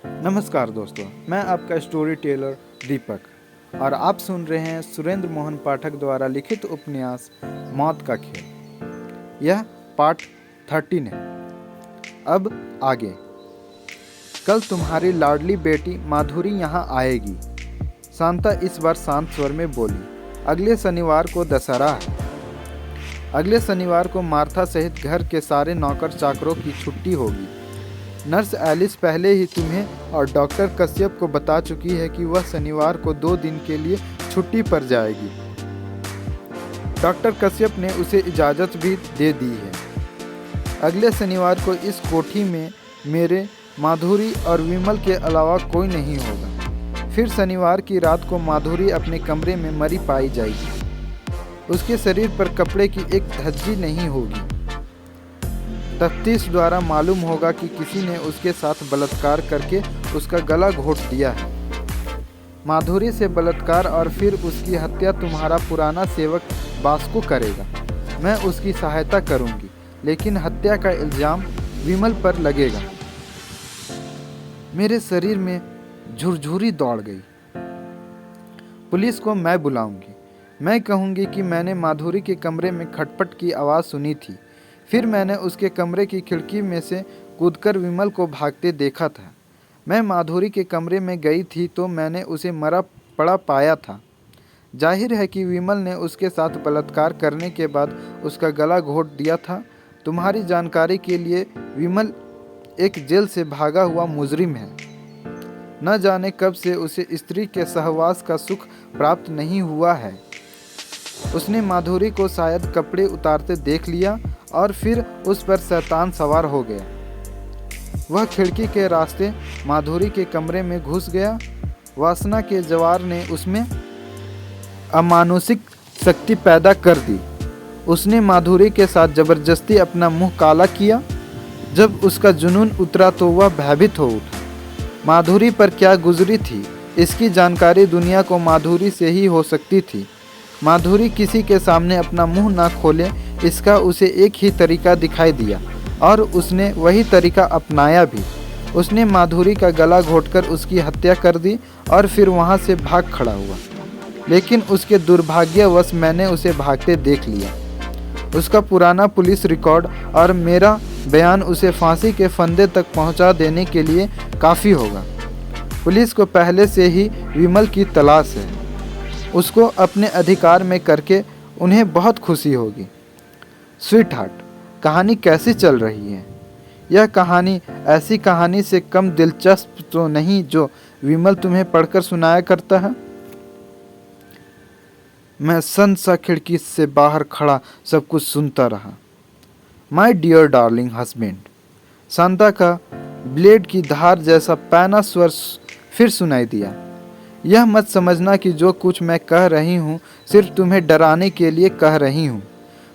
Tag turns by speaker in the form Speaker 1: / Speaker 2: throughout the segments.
Speaker 1: नमस्कार दोस्तों, मैं आपका स्टोरी टेलर दीपक और आप सुन रहे हैं सुरेंद्र मोहन पाठक द्वारा लिखित उपन्यास मौत का खेल। यह पार्ट 13 है। अब आगे। कल तुम्हारी लाडली बेटी माधुरी यहाँ आएगी, शांता इस बार शांत स्वर में बोली। अगले शनिवार को दशहरा है। अगले शनिवार को मार्था सहित घर के सारे नौकर चाकरों की छुट्टी होगी। नर्स एलिस पहले ही तुम्हें और डॉक्टर कश्यप को बता चुकी है कि वह शनिवार को 2 दिन के लिए छुट्टी पर जाएगी। डॉक्टर कश्यप ने उसे इजाज़त भी दे दी है। अगले शनिवार को इस कोठी में मेरे, माधुरी और विमल के अलावा कोई नहीं होगा। फिर शनिवार की रात को माधुरी अपने कमरे में मरी पाई जाएगी। उसके शरीर पर कपड़े की एक धज्जी नहीं होगी। तफ्तीश द्वारा मालूम होगा कि किसी ने उसके साथ बलात्कार करके उसका गला घोंट दिया है। माधुरी से बलात्कार और फिर उसकी हत्या तुम्हारा पुराना सेवक बास्को करेगा। मैं उसकी सहायता करूंगी, लेकिन हत्या का इल्ज़ाम विमल पर लगेगा। मेरे शरीर में झुरझुरी दौड़ गई। पुलिस को मैं बुलाऊंगी। मैं कहूंगी कि मैंने माधुरी के कमरे में खटपट की आवाज़ सुनी थी। फिर मैंने उसके कमरे की खिड़की में से कूदकर विमल को भागते देखा था। मैं माधुरी के कमरे में गई थी तो मैंने उसे मरा पड़ा पाया था। जाहिर है कि विमल ने उसके साथ बलात्कार करने के बाद उसका गला घोंट दिया था। तुम्हारी जानकारी के लिए विमल एक जेल से भागा हुआ मुजरिम है। न जाने कब से उसे स्त्री के सहवास का सुख प्राप्त नहीं हुआ है। उसने माधुरी को शायद कपड़े उतारते देख लिया और फिर उस पर शैतान सवार हो गया। वह खिड़की के रास्ते माधुरी के कमरे में घुस गया। वासना के जवार ने उसमें अमानुषिक शक्ति पैदा कर दी। उसने माधुरी के साथ जबरदस्ती अपना मुंह काला किया। जब उसका जुनून उतरा तो वह भयभीत हो उठा। माधुरी पर क्या गुजरी थी, इसकी जानकारी दुनिया को माधुरी से ही हो सकती थी। माधुरी किसी के सामने अपना मुंह ना खोले, इसका उसे एक ही तरीका दिखाई दिया और उसने वही तरीका अपनाया भी। उसने माधुरी का गला घोंटकर उसकी हत्या कर दी और फिर वहां से भाग खड़ा हुआ। लेकिन उसके दुर्भाग्यवश मैंने उसे भागते देख लिया। उसका पुराना पुलिस रिकॉर्ड और मेरा बयान उसे फांसी के फंदे तक पहुंचा देने के लिए काफ़ी होगा। पुलिस को पहले से ही विमल की तलाश है। उसको अपने अधिकार में करके उन्हें बहुत खुशी होगी। स्वीट हार्ट, कहानी कैसी चल रही है? यह कहानी ऐसी कहानी से कम दिलचस्प तो नहीं जो विमल तुम्हें पढ़कर सुनाया करता है? मैं सा खिड़की से बाहर खड़ा सब कुछ सुनता रहा। My dear darling husband, Shanta का ब्लेड की धार जैसा पैना स्वर फिर सुनाई दिया। यह मत समझना कि जो कुछ मैं कह रही हूँ सिर्फ तुम्हें डराने के लिए कह रही हूँ।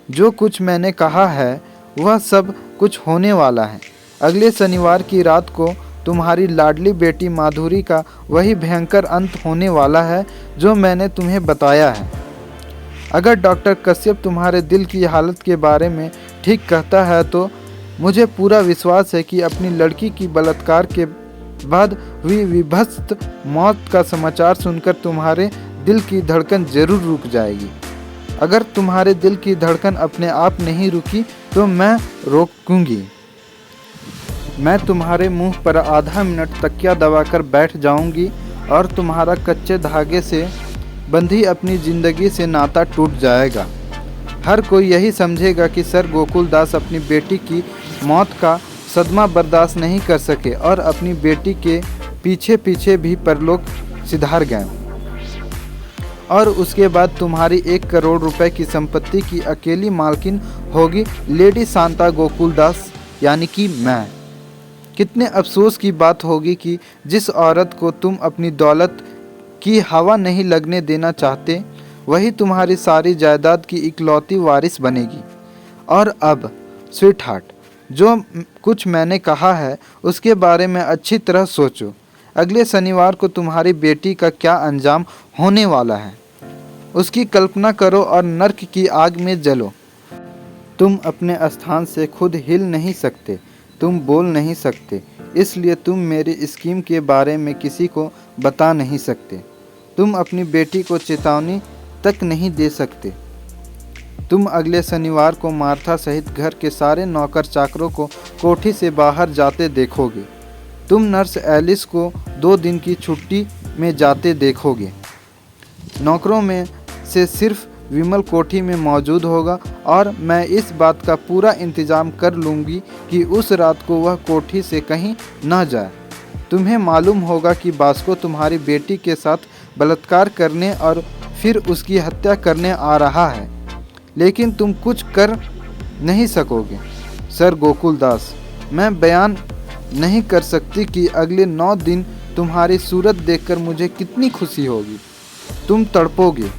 Speaker 1: जो कुछ मैंने कहा है वह सब कुछ होने वाला है। अगले शनिवार की रात को तुम्हारी लाडली बेटी माधुरी का वही भयंकर अंत होने वाला है जो मैंने तुम्हें बताया है। अगर डॉक्टर कश्यप तुम्हारे दिल की हालत के बारे में ठीक कहता है तो मुझे पूरा विश्वास है कि अपनी लड़की की बलात्कार के बाद हुई विभत्स मौत का समाचार सुनकर तुम्हारे दिल की धड़कन जरूर रुक जाएगी। अगर तुम्हारे दिल की धड़कन अपने आप नहीं रुकी तो मैं रोकूंगी। मैं तुम्हारे मुंह पर आधा मिनट तकिया दबाकर बैठ जाऊंगी और तुम्हारा कच्चे धागे से बंधी अपनी जिंदगी से नाता टूट जाएगा। हर कोई यही समझेगा कि सर गोकुल दास अपनी बेटी की मौत का सदमा बर्दाश्त नहीं कर सके और अपनी बेटी के पीछे पीछे भी परलोक सिधार गए। और उसके बाद तुम्हारी 1 करोड़ रुपए की संपत्ति की अकेली मालकिन होगी लेडी शांता गोकुल दास, यानी कि मैं। कितने अफसोस की बात होगी कि जिस औरत को तुम अपनी दौलत की हवा नहीं लगने देना चाहते वही तुम्हारी सारी जायदाद की इकलौती वारिस बनेगी। और अब स्वीट हार्ट, जो कुछ मैंने कहा है उसके बारे में अच्छी तरह सोचो। अगले शनिवार को तुम्हारी बेटी का क्या अंजाम होने वाला है उसकी कल्पना करो और नर्क की आग में जलो। तुम अपने स्थान से खुद हिल नहीं सकते, तुम बोल नहीं सकते इसलिए तुम मेरी स्कीम के बारे में किसी को बता नहीं सकते। तुम अपनी बेटी को चेतावनी तक नहीं दे सकते। तुम अगले शनिवार को मार्था सहित घर के सारे नौकर चाकरों को कोठी से बाहर जाते देखोगे। तुम नर्स एलिस को 2 दिन की छुट्टी में जाते देखोगे। नौकरों में से सिर्फ विमल कोठी में मौजूद होगा और मैं इस बात का पूरा इंतजाम कर लूँगी कि उस रात को वह कोठी से कहीं न जाए। तुम्हें मालूम होगा कि बास्को तुम्हारी बेटी के साथ बलात्कार करने और फिर उसकी हत्या करने आ रहा है, लेकिन तुम कुछ कर नहीं सकोगे। सर गोकुलदास, मैं बयान नहीं कर सकती कि अगले 9 दिन तुम्हारी सूरत देखकर मुझे कितनी खुशी होगी। तुम तड़पोगे,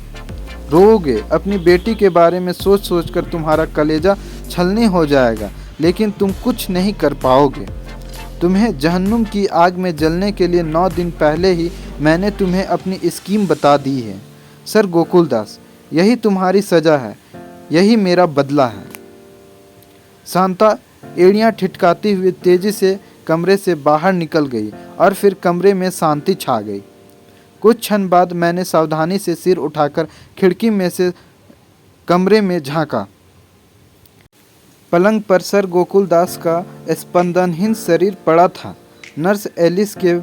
Speaker 1: रोओगे, अपनी बेटी के बारे में सोच सोच कर तुम्हारा कलेजा छलनी हो जाएगा, लेकिन तुम कुछ नहीं कर पाओगे। तुम्हें जहन्नुम की आग में जलने के लिए 9 दिन पहले ही मैंने तुम्हें अपनी स्कीम बता दी है। सर गोकुलदास, यही तुम्हारी सज़ा है, यही मेरा बदला है। शांता एड़ियाँ ठिठकाती हुई तेजी से कमरे से बाहर निकल गई और फिर कमरे में शांति छा गई। कुछ क्षण बाद मैंने सावधानी से सिर उठाकर खिड़की में से कमरे में झांका। पलंग पर सर गोकुलदास का स्पंदनहीन शरीर पड़ा था। नर्स एलिस के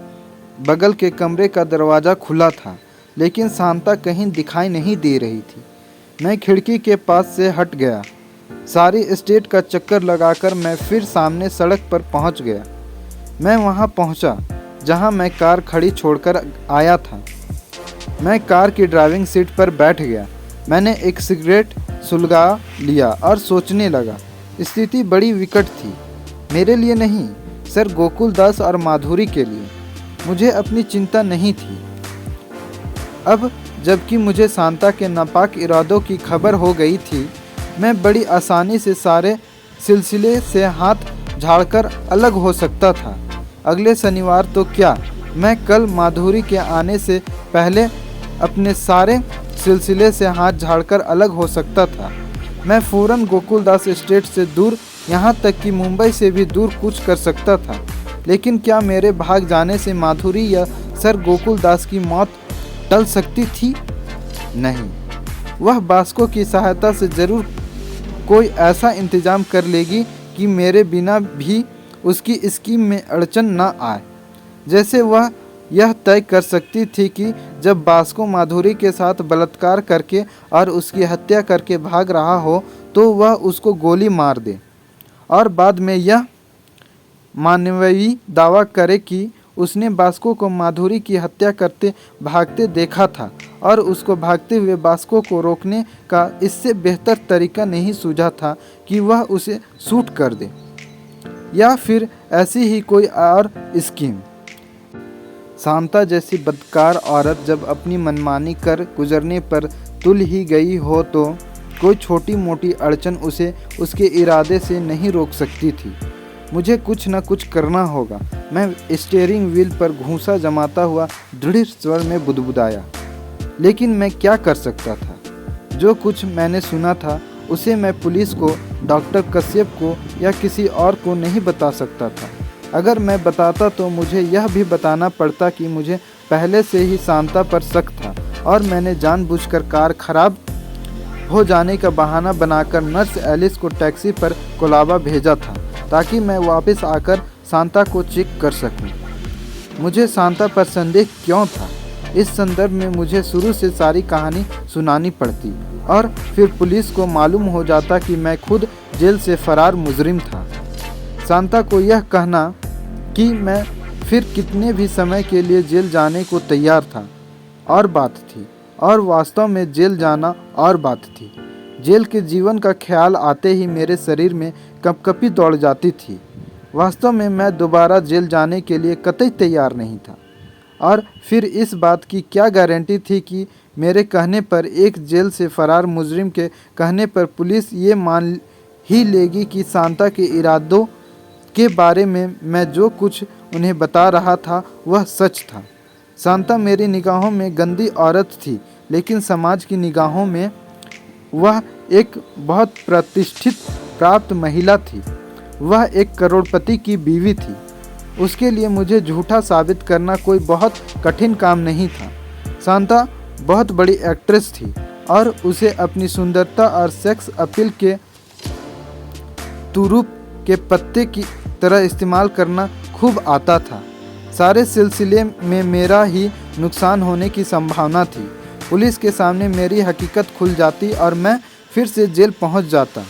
Speaker 1: बगल के कमरे का दरवाज़ा खुला था, लेकिन शांता कहीं दिखाई नहीं दे रही थी। मैं खिड़की के पास से हट गया। सारी स्टेट का चक्कर लगाकर मैं फिर सामने सड़क पर पहुंच गया। मैं वहां पहुंचा जहां मैं कार खड़ी छोड़कर आया था। मैं कार की ड्राइविंग सीट पर बैठ गया। मैंने एक सिगरेट सुलगा लिया और सोचने लगा। स्थिति बड़ी विकट थी। मेरे लिए नहीं, सर गोकुलदास और माधुरी के लिए। मुझे अपनी चिंता नहीं थी। अब जबकि मुझे शांता के नापाक इरादों की खबर हो गई थी, मैं बड़ी आसानी से सारे सिलसिले से हाथ झाड़कर अलग हो सकता था। अगले शनिवार तो क्या, मैं कल माधुरी के आने से पहले अपने सारे सिलसिले से हाथ झाड़कर अलग हो सकता था। मैं फ़ौरन गोकुलदास एस्टेट से दूर, यहाँ तक कि मुंबई से भी दूर कूच कर सकता था। लेकिन क्या मेरे भाग जाने से माधुरी या सर गोकुलदास की मौत टल सकती थी? नहीं। वह बास्को की सहायता से ज़रूर कोई ऐसा इंतजाम कर लेगी कि मेरे बिना भी उसकी स्कीम में अड़चन न आए। जैसे वह यह तय कर सकती थी कि जब बास्को माधुरी के साथ बलात्कार करके और उसकी हत्या करके भाग रहा हो तो वह उसको गोली मार दे और बाद में यह मानवीय दावा करे कि उसने बास्को को माधुरी की हत्या करते भागते देखा था और उसको भागते हुए बास्को को रोकने का इससे बेहतर तरीका नहीं सूझा था कि वह उसे शूट कर दे, या फिर ऐसी ही कोई और स्कीम। शांता जैसी बदकार औरत जब अपनी मनमानी कर गुजरने पर तुल ही गई हो तो कोई छोटी मोटी अड़चन उसे उसके इरादे से नहीं रोक सकती थी। मुझे कुछ न कुछ करना होगा। मैं स्टीयरिंग व्हील पर घूंसा जमाता हुआ दृढ़ स्वर में बुदबुदाया। लेकिन मैं क्या कर सकता था? जो कुछ मैंने सुना था उसे मैं पुलिस को, डॉक्टर कश्यप को या किसी और को नहीं बता सकता था। अगर मैं बताता तो मुझे यह भी बताना पड़ता कि मुझे पहले से ही शांता पर शक था और मैंने जानबूझकर कार खराब हो जाने का बहाना बनाकर नर्स एलिस को टैक्सी पर कोलाबा भेजा था ताकि मैं वापस आकर शांता को चेक कर सकूं। मुझे शांता पर संदेह क्यों था? इस संदर्भ में मुझे शुरू से सारी कहानी सुनानी पड़ती और फिर पुलिस को मालूम हो जाता कि मैं खुद जेल से फरार मुजरिम था। शांता को यह कहना कि मैं फिर कितने भी समय के लिए जेल जाने को तैयार था और बात थी, और वास्तव में जेल जाना और बात थी। जेल के जीवन का ख्याल आते ही मेरे शरीर में कपकपी दौड़ जाती थी। वास्तव में मैं दोबारा जेल जाने के लिए कतई तैयार नहीं था। और फिर इस बात की क्या गारंटी थी कि मेरे कहने पर, एक जेल से फरार मुजरिम के कहने पर पुलिस ये मान ही लेगी कि शांता के इरादों के बारे में मैं जो कुछ उन्हें बता रहा था वह सच था। शांता मेरी निगाहों में गंदी औरत थी, लेकिन समाज की निगाहों में वह एक बहुत प्रतिष्ठित प्राप्त महिला थी। वह एक करोड़पति की बीवी थी। उसके लिए मुझे झूठा साबित करना कोई बहुत कठिन काम नहीं था। शांता बहुत बड़ी एक्ट्रेस थी और उसे अपनी सुंदरता और सेक्स अपील के तुरुप के पत्ते की तरह इस्तेमाल करना खूब आता था। सारे सिलसिले में मेरा ही नुकसान होने की संभावना थी। पुलिस के सामने मेरी हकीकत खुल जाती और मैं फिर से जेल पहुंच जाता।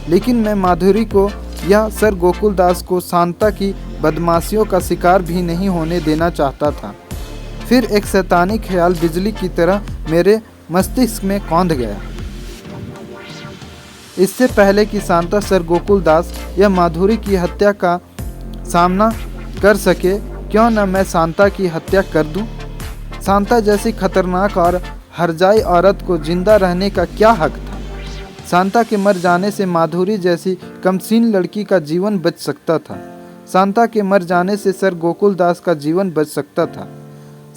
Speaker 1: लेकिन मैं माधुरी को या सर गोकुलदास को शांता की बदमाशियों का शिकार भी नहीं होने देना चाहता था। फिर एक शैतानी ख्याल बिजली की तरह मेरे मस्तिष्क में कौंध गया। इससे पहले कि शांता सर गोकुलदास या माधुरी की हत्या का सामना कर सके, क्यों न मैं शांता की हत्या कर दूं? शांता जैसी खतरनाक और हरजाई औरत को जिंदा रहने का क्या हक था? शांता के मर जाने से माधुरी जैसी कमसीन लड़की का जीवन बच सकता था। शांता के मर जाने से सर गोकुलदास का जीवन बच सकता था।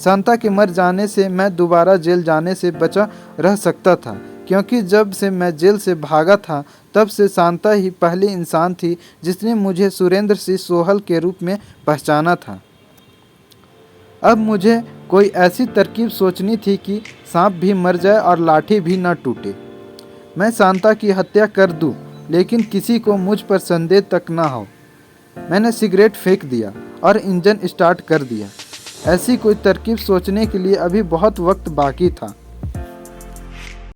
Speaker 1: शांता के मर जाने से मैं दोबारा जेल जाने से बचा रह सकता था, क्योंकि जब से मैं जेल से भागा था तब से शांता ही पहली इंसान थी जिसने मुझे सुरेंद्र सिंह सोहल के रूप में पहचाना था। अब मुझे कोई ऐसी तरकीब सोचनी थी कि सांप भी मर जाए और लाठी भी न टूटे। मैं शांता की हत्या कर दूं, लेकिन किसी को मुझ पर संदेह तक न हो। मैंने सिगरेट फेंक दिया और इंजन स्टार्ट कर दिया। ऐसी कोई तरकीब सोचने के लिए अभी बहुत वक्त बाकी था।